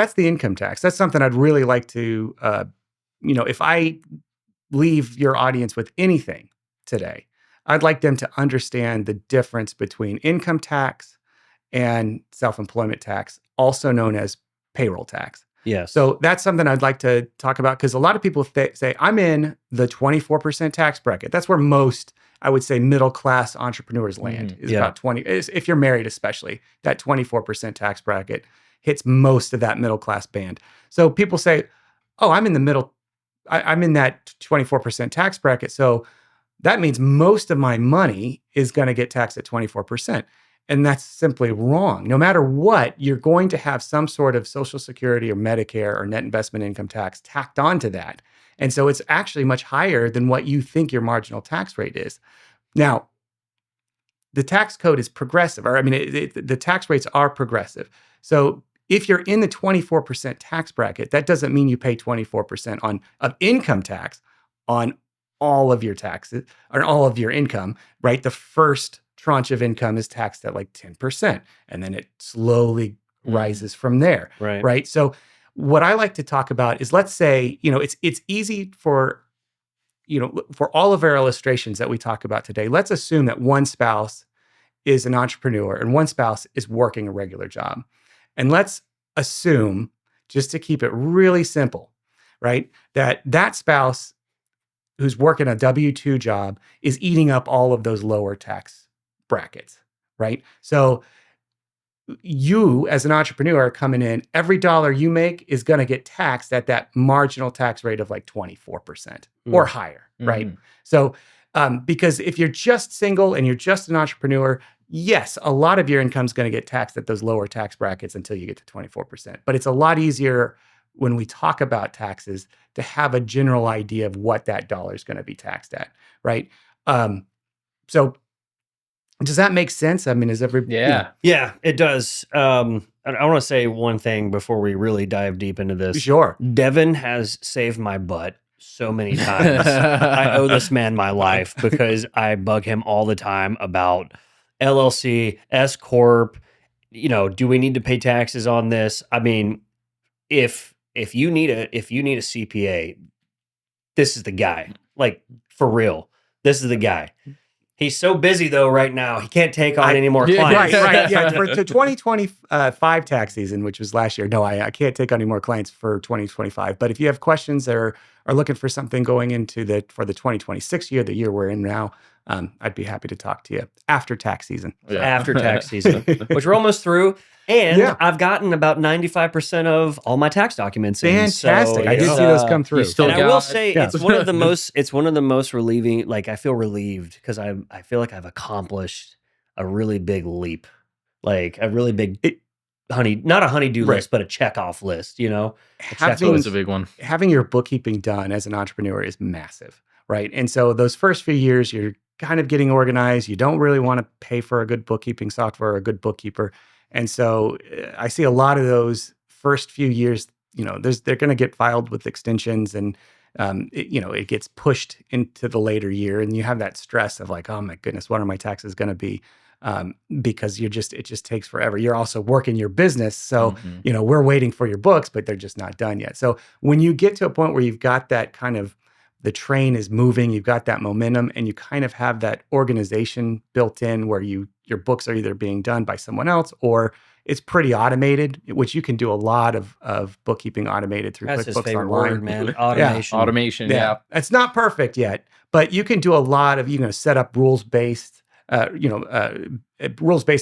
That's the income tax. That's something I'd really like to, if I leave your audience with anything today, I'd like them to understand the difference between income tax and self-employment tax, also known as payroll tax. Yes. So that's something I'd like to talk about, because a lot of people say, I'm in the 24% tax bracket. That's where most, I would say, middle-class entrepreneurs land, is about 20. If you're married especially, that 24% tax bracket hits most of that middle-class band. So people say, oh, I'm in the middle, I'm in that 24% tax bracket. So that means most of my money is going to get taxed at 24%. And that's simply wrong. No matter what, you're going to have some sort of Social Security or Medicare or net investment income tax tacked onto that. And so it's actually much higher than what you think your marginal tax rate is. Now, the tax code is progressive, or the tax rates are progressive. So if you're in the 24% tax bracket, that doesn't mean you pay 24% of income tax on all of your taxes or all of your income, right? The first tranche of income is taxed at like 10%, and then it slowly rises from there, right? So what I like to talk about is, let's say, it's easy for all of our illustrations that we talk about today. Let's assume that one spouse is an entrepreneur and one spouse is working a regular job. And let's assume, just to keep it really simple, right, that spouse who's working a W-2 job is eating up all of those lower tax brackets, right? So you, as an entrepreneur, are coming in, every dollar you make is going to get taxed at that marginal tax rate of like 24% or higher, right? So because if you're just single and you're just an entrepreneur, yes, a lot of your income is going to get taxed at those lower tax brackets until you get to 24%. But it's a lot easier when we talk about taxes to have a general idea of what that dollar is going to be taxed at, right? So does that make sense? I mean, is everybody? Yeah, it does. I want to say one thing before we really dive deep into this. Sure. Devin has saved my butt so many times. I owe this man my life because I bug him all the time about LLC, S Corp. Do we need to pay taxes on this? I mean, if you need a CPA, this is the guy. Like, for real, this is the guy. He's so busy though right now, he can't take on any more clients. Right. Yeah, for the 2025 tax season, which was last year. No, I can't take on any more clients for 2025. But if you have questions or are looking for something going into for the 2026 year, the year we're in now, I'd be happy to talk to you after tax season. After tax season, which we're almost through. And I've gotten about 95% of all my tax documents in. Fantastic. I did see those come through. And I will say it's one of the most relieving, like I feel relieved because I feel like I've accomplished a really big leap. Like a really big not a honey-do list, but a check-off list, That's a big one. Having your bookkeeping done as an entrepreneur is massive, right? And so those first few years, you're kind of getting organized. You don't really want to pay for a good bookkeeping software or a good bookkeeper. And so I see a lot of those first few years, they're going to get filed with extensions, and it gets pushed into the later year, and you have that stress of like, oh my goodness, what are my taxes going to be? Because it just takes forever. You're also working your business. So, we're waiting for your books, but they're just not done yet. So when you get to a point where you've got that kind of, the train is moving, you've got that momentum, and you kind of have that organization built in where your books are either being done by someone else or it's pretty automated, which you can do a lot of bookkeeping automated through That's QuickBooks his favorite Online. word, man. Automation. Automation, yeah. It's not perfect yet, but you can do a lot of, set up rules-based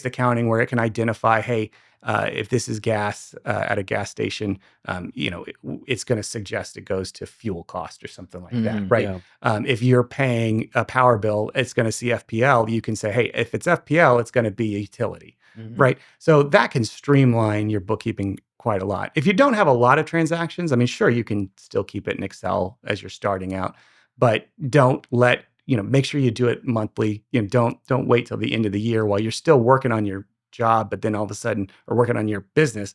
accounting where it can identify, hey, if this is gas at a gas station, it's going to suggest it goes to fuel cost or something like that, right? Yeah. If you're paying a power bill, it's going to see FPL. You can say, hey, if it's FPL, it's going to be a utility, right? So that can streamline your bookkeeping quite a lot. If you don't have a lot of transactions, I mean, sure, you can still keep it in Excel as you're starting out, but don't let make sure you do it monthly. Don't wait till the end of the year while you're still working on your job, but then all of a sudden, or working on your business,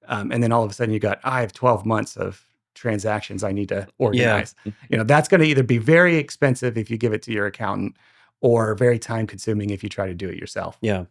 and then all of a sudden I have 12 months of transactions I need to organize. Yeah. That's going to either be very expensive if you give it to your accountant, or very time consuming if you try to do it yourself. Yeah.